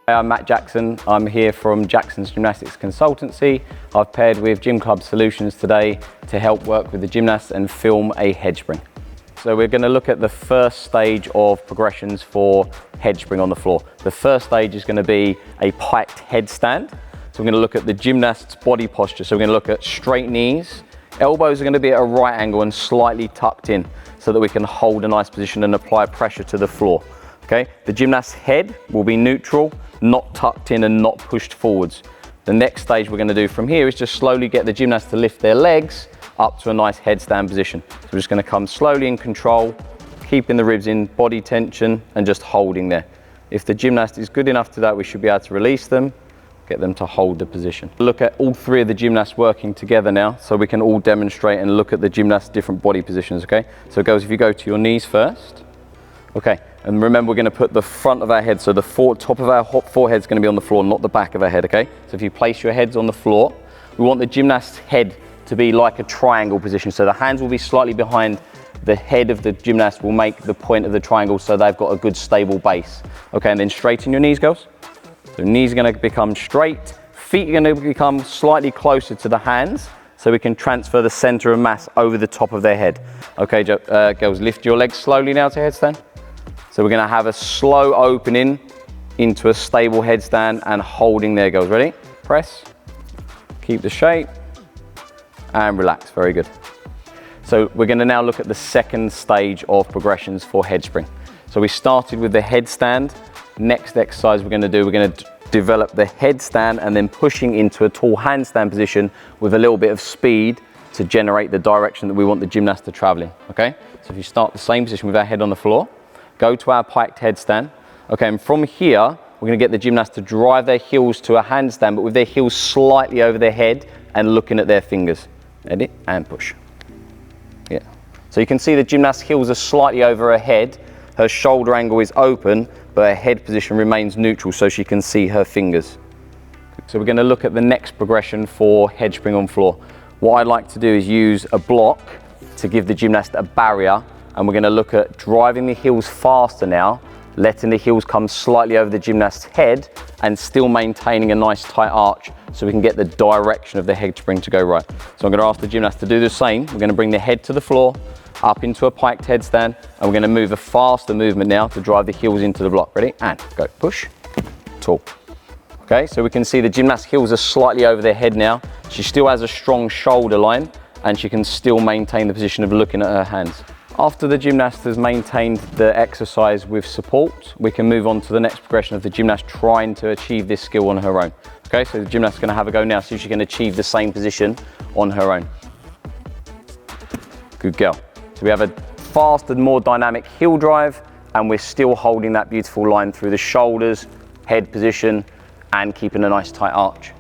I'm Matt Jackson. I'm here from Jackson's Gymnastics Consultancy. I've paired with Gym Club Solutions today to help work with the gymnasts and film a headspring. So we're going to look at the first stage of progressions for headspring on the floor. The first stage is going to be a piked headstand. So we're going to look at the gymnast's body posture. So we're going to look at straight knees. Elbows are going to be at a right angle and slightly tucked in so that we can hold a nice position and apply pressure to the floor. Okay, the gymnast's head will be neutral, not tucked in and not pushed forwards. The next stage we're going to do from here is just slowly get the gymnast to lift their legs up to a nice headstand position. So we're just going to come slowly in control, keeping the ribs in, body tension, and just holding there. If the gymnast is good enough to that, we should be able to release them, get them to hold the position. Look at all three of the gymnasts working together now so we can all demonstrate and look at the gymnast's different body positions, okay? So girls, if you go to your knees first. Okay, and remember we're going to put the front of our head, so the top of our forehead is going to be on the floor, not the back of our head, okay? So if you place your heads on the floor, we want the gymnast's head to be like a triangle position. So the hands will be slightly behind the head of the gymnast, will make the point of the triangle so they've got a good stable base. Okay, and then straighten your knees, girls. So knees are going to become straight, feet are going to become slightly closer to the hands so we can transfer the center of mass over the top of their head. Okay, girls, lift your legs slowly now to headstand. So we're going to have a slow opening into a stable headstand and holding there, girls. Ready? Press, keep the shape, and relax. Very good. So we're going to now look at the second stage of progressions for headspring. So we started with the headstand. Next exercise we're going to develop the headstand and then pushing into a tall handstand position with a little bit of speed to generate the direction that we want the gymnast to travel in. Okay? So if you start the same position with our head on the floor, go to our piked headstand. Okay, and from here, we're going to get the gymnast to drive their heels to a handstand, but with their heels slightly over their head and looking at their fingers. Ready? And push. Yeah. So you can see the gymnast's heels are slightly over her head. Her shoulder angle is open, but her head position remains neutral so she can see her fingers. So we're going to look at the next progression for headspring on floor. What I'd like to do is use a block to give the gymnast a barrier. And we're going to look at driving the heels faster now, letting the heels come slightly over the gymnast's head and still maintaining a nice tight arch so we can get the direction of the headspring to go right. So I'm going to ask the gymnast to do the same. We're going to bring the head to the floor, up into a piked headstand, and we're going to move a faster movement now to drive the heels into the block. Ready? And go. Push. Tall. Okay, so we can see the gymnast's heels are slightly over their head now. She still has a strong shoulder line and she can still maintain the position of looking at her hands. After the gymnast has maintained the exercise with support, we can move on to the next progression of the gymnast trying to achieve this skill on her own. Okay, so the gymnast's going to have a go now, see if she can achieve the same position on her own. Good girl. So we have a faster, more dynamic heel drive, and we're still holding that beautiful line through the shoulders, head position, and keeping a nice tight arch.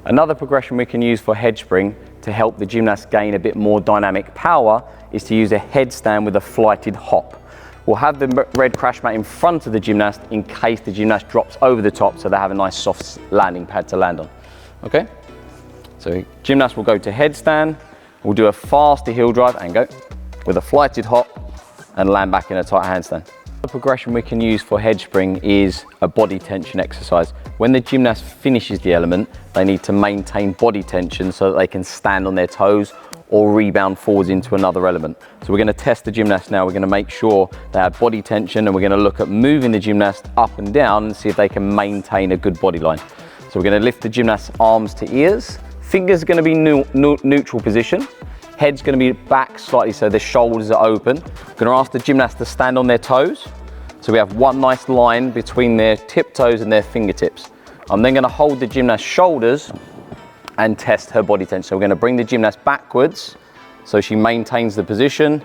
Another progression we can use for headspring to help the gymnast gain a bit more dynamic power is to use a headstand with a flighted hop. We'll have the red crash mat in front of the gymnast in case the gymnast drops over the top so they have a nice soft landing pad to land on. Okay? So gymnast will go to headstand, we'll do a faster heel drive and go with a flighted hop and land back in a tight handstand. The progression we can use for headspring is a body tension exercise. When the gymnast finishes the element, they need to maintain body tension so that they can stand on their toes or rebound forwards into another element. So we're going to test the gymnast now. We're going to make sure they have body tension and we're going to look at moving the gymnast up and down and see if they can maintain a good body line. So we're going to lift the gymnast's arms to ears. Fingers are going to be neutral position. Head's going to be back slightly so the shoulders are open. I'm going to ask the gymnast to stand on their toes. So we have one nice line between their tiptoes and their fingertips. I'm then going to hold the gymnast's shoulders and test her body tension. So we're going to bring the gymnast backwards so she maintains the position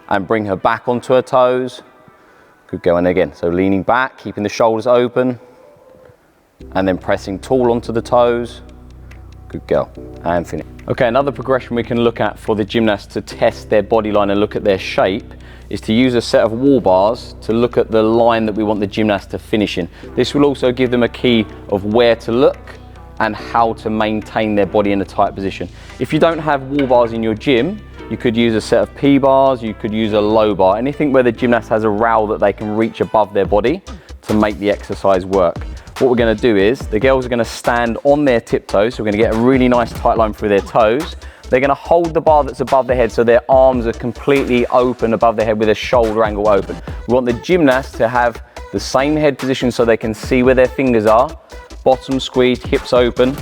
and bring her back onto her toes. Good girl. And again, so leaning back, keeping the shoulders open and then pressing tall onto the toes. Good girl. And finish. Okay, another progression we can look at for the gymnast to test their body line and look at their shape is to use a set of wall bars to look at the line that we want the gymnast to finish in. This will also give them a key of where to look and how to maintain their body in a tight position. If you don't have wall bars in your gym, you could use a set of P bars, you could use a low bar, anything where the gymnast has a rail that they can reach above their body to make the exercise work. what we're going to do is the girls are going to stand on their tiptoes. So we're going to get a really nice tight line through their toes. They're going to hold the bar that's above their head so their arms are completely open above their head with a shoulder angle open. We want the gymnast to have the same head position so they can see where their fingers are. Bottom squeezed, hips open,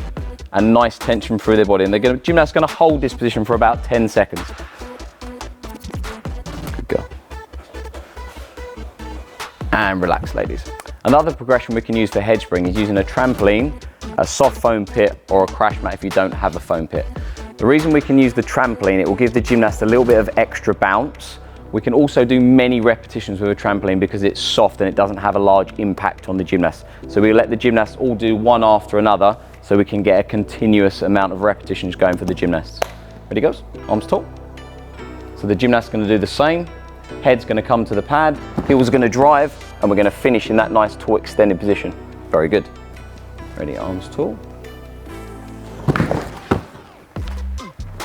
and nice tension through their body. And the gymnast is going to hold this position for about 10 seconds. Good girl. And relax, ladies. Another progression we can use for head spring is using a trampoline, a soft foam pit, or a crash mat if you don't have a foam pit. The reason we can use the trampoline, it will give the gymnast a little bit of extra bounce. We can also do many repetitions with a trampoline because it's soft and it doesn't have a large impact on the gymnast. So we let the gymnasts all do one after another so we can get a continuous amount of repetitions going for the gymnasts. Ready goes, arms tall. So the gymnast's going to do the same. Head's going to come to the pad, heels are going to drive, and we're going to finish in that nice tall extended position. Very good. Ready, arms tall.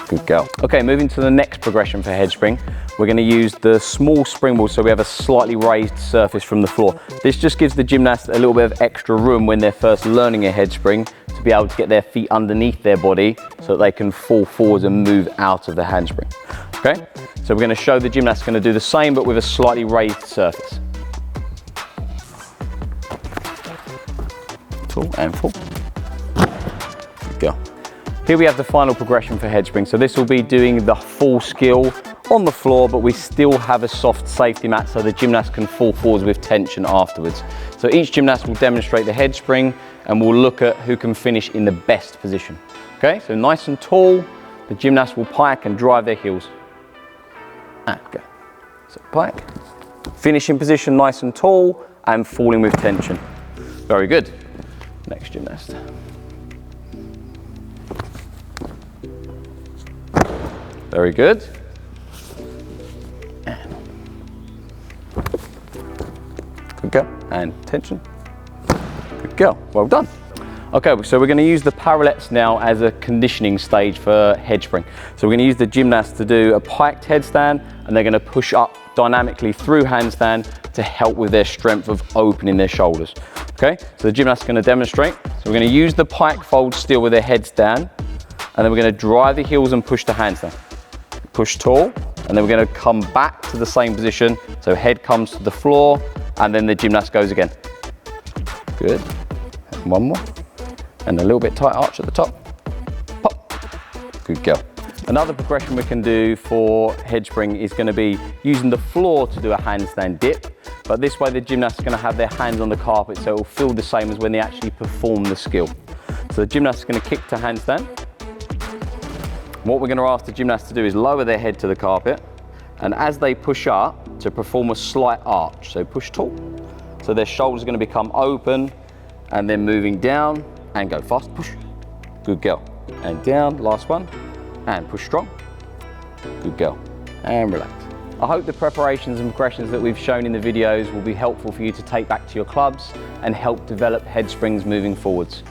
Good girl. Okay, moving to the next progression for head spring. We're going to use the small springboard so we have a slightly raised surface from the floor. This just gives the gymnast a little bit of extra room when they're first learning a head spring to be able to get their feet underneath their body so that they can fall forwards and move out of the handspring. Okay, so we're going to show the gymnast going to do the same but with a slightly raised surface. Tall and full. Good girl. Here we have the final progression for head spring. So this will be doing the full skill on the floor, but we still have a soft safety mat so the gymnast can fall forwards with tension afterwards. So each gymnast will demonstrate the head spring and we'll look at who can finish in the best position. Okay, so nice and tall, the gymnast will pike and drive their heels. And go. So pike, finish in position nice and tall and falling with tension. Very good. Next gymnast. Very good. Good girl. And tension. Good girl. Well done. Okay, so we're going to use the parallettes now as a conditioning stage for head spring. So we're going to use the gymnast to do a piked headstand and they're going to push up dynamically through handstand to help with their strength of opening their shoulders. Okay, so the gymnast is going to demonstrate. So we're going to use the pike fold still with their heads down and then we're going to drive the heels and push the handstand. Push tall, and then we're going to come back to the same position. So head comes to the floor, and then the gymnast goes again. Good. And one more. And a little bit tight arch at the top. Pop. Good girl. Another progression we can do for head spring is going to be using the floor to do a handstand dip. But this way the gymnast is going to have their hands on the carpet, so it will feel the same as when they actually perform the skill. So the gymnast is going to kick to handstand. What we're going to ask the gymnast to do is lower their head to the carpet, and as they push up, to perform a slight arch. So push tall, so their shoulders are going to become open, and then moving down, and go fast, push. Good girl. And down, last one, and push strong. Good girl. And relax. I hope the preparations and progressions that we've shown in the videos will be helpful for you to take back to your clubs and help develop head springs moving forwards.